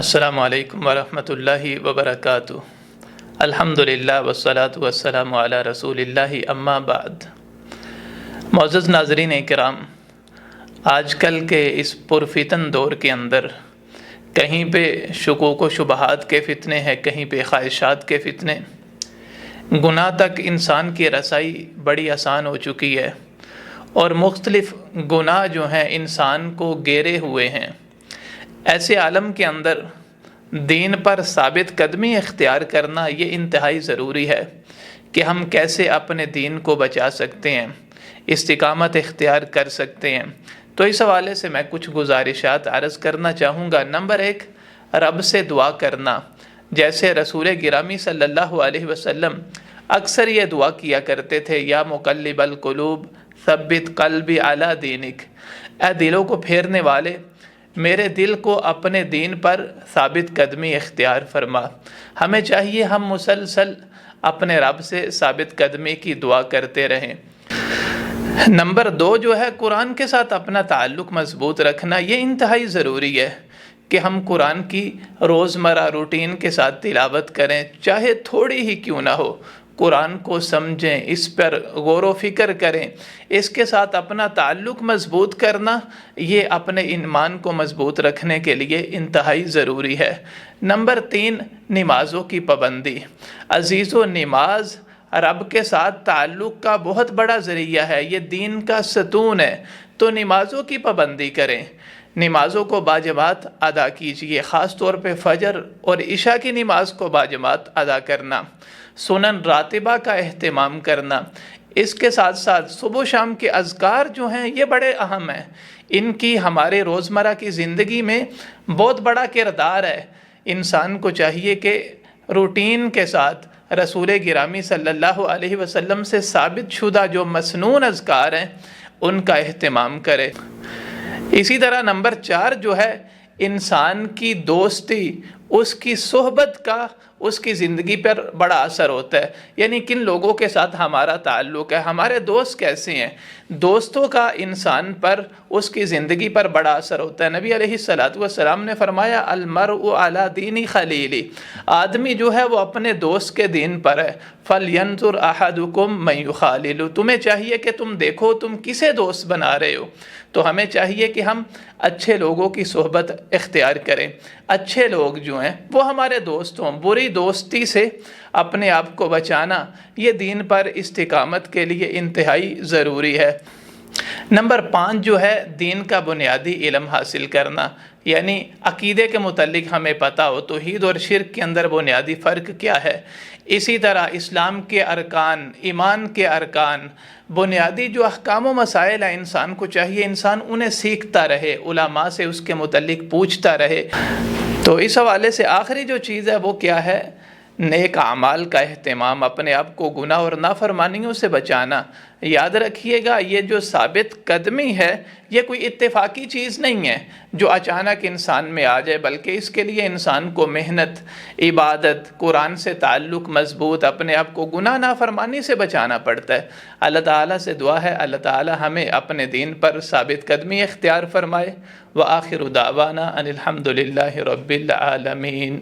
السلام علیکم ورحمۃ اللہ وبرکاتہ۔ الحمدللہ والصلاة والسلام علی رسول اللہ، اما بعد۔ معزز ناظرین کرام، آج کل کے اس پرفتن دور کے اندر کہیں پہ شکوک و شبہات کے فتنے ہیں، کہیں پہ خواہشات کے فتنے، گناہ تک انسان کی رسائی بڑی آسان ہو چکی ہے اور مختلف گناہ جو ہیں انسان کو گھیرے ہوئے ہیں۔ ایسے عالم کے اندر دین پر ثابت قدمی اختیار کرنا یہ انتہائی ضروری ہے کہ ہم کیسے اپنے دین کو بچا سکتے ہیں، استقامت اختیار کر سکتے ہیں۔ تو اس حوالے سے میں کچھ گزارشات عرض کرنا چاہوں گا۔ نمبر 1، رب سے دعا کرنا۔ جیسے رسول گرامی صلی اللہ علیہ وسلم اکثر یہ دعا کیا کرتے تھے، یا مقلب القلوب ثبت قلبی علی دینک، اے دلوں کو پھیرنے والے، میرے دل کو اپنے دین پر ثابت قدمی اختیار فرما۔ ہمیں چاہیے ہم مسلسل اپنے رب سے ثابت قدمی کی دعا کرتے رہیں۔ نمبر 2 جو ہے، قرآن کے ساتھ اپنا تعلق مضبوط رکھنا۔ یہ انتہائی ضروری ہے کہ ہم قرآن کی روزمرہ روٹین کے ساتھ تلاوت کریں، چاہے تھوڑی ہی کیوں نہ ہو۔ قرآن کو سمجھیں، اس پر غور و فکر کریں، اس کے ساتھ اپنا تعلق مضبوط کرنا یہ اپنے ایمان کو مضبوط رکھنے کے لیے انتہائی ضروری ہے۔ نمبر 3، نمازوں کی پابندی۔ عزیزو، نماز رب کے ساتھ تعلق کا بہت بڑا ذریعہ ہے، یہ دین کا ستون ہے، تو نمازوں کی پابندی کریں۔ نمازوں کو باجماعت ادا کیجیے، خاص طور پہ فجر اور عشاء کی نماز کو باجماعت ادا کرنا، سنن راتبہ کا اہتمام کرنا۔ اس کے ساتھ ساتھ صبح و شام کے اذکار جو ہیں یہ بڑے اہم ہیں، ان کی ہمارے روزمرہ کی زندگی میں بہت بڑا کردار ہے۔ انسان کو چاہیے کہ روٹین کے ساتھ رسول گرامی صلی اللہ علیہ وسلم سے ثابت شدہ جو مسنون اذکار ہیں ان کا اہتمام کرے۔ اسی طرح نمبر 4 جو ہے، انسان کی دوستی، اس کی صحبت کا اس کی زندگی پر بڑا اثر ہوتا ہے، یعنی کن لوگوں کے ساتھ ہمارا تعلق ہے، ہمارے دوست کیسے ہیں۔ دوستوں کا انسان پر، اس کی زندگی پر بڑا اثر ہوتا ہے۔ نبی علیہ السلام نے فرمایا، المرء علی دین خلیلی، آدمی جو ہے وہ اپنے دوست کے دین پر ہے۔ فَلْيَنْظُرْ أَحَدُكُمْ مَنْ يُخَالِلُ، تمہیں چاہیے کہ تم دیکھو تم کسے دوست بنا رہے ہو۔ تو ہمیں چاہیے کہ ہم اچھے لوگوں کی صحبت اختیار کریں، اچھے لوگ جو ہیں وہ ہمارے دوست ہوں۔ بری دوستی سے اپنے آپ کو بچانا یہ دین پر استقامت کے لیے انتہائی ضروری ہے۔ نمبر 5 جو ہے، دین کا بنیادی علم حاصل کرنا، یعنی عقیدے کے متعلق ہمیں پتہ ہو توحید اور شرک کے اندر بنیادی فرق کیا ہے۔ اسی طرح اسلام کے ارکان، ایمان کے ارکان، بنیادی جو احکام و مسائل ہیں، انسان کو چاہیے انسان انہیں سیکھتا رہے، علماء سے اس کے متعلق پوچھتا رہے۔ تو اس حوالے سے آخری جو چیز ہے وہ کیا ہے، نیک اعمال کا اہتمام، اپنے آپ کو گناہ اور نافرمانیوں سے بچانا۔ یاد رکھیے گا، یہ جو ثابت قدمی ہے یہ کوئی اتفاقی چیز نہیں ہے جو اچانک انسان میں آ جائے، بلکہ اس کے لیے انسان کو محنت، عبادت، قرآن سے تعلق مضبوط، اپنے آپ کو گناہ نافرمانی سے بچانا پڑتا ہے۔ اللہ تعالیٰ سے دعا ہے اللہ تعالیٰ ہمیں اپنے دین پر ثابت قدمی اختیار فرمائے۔ وآخر دعوانا ان الحمد للہ رب العالمین۔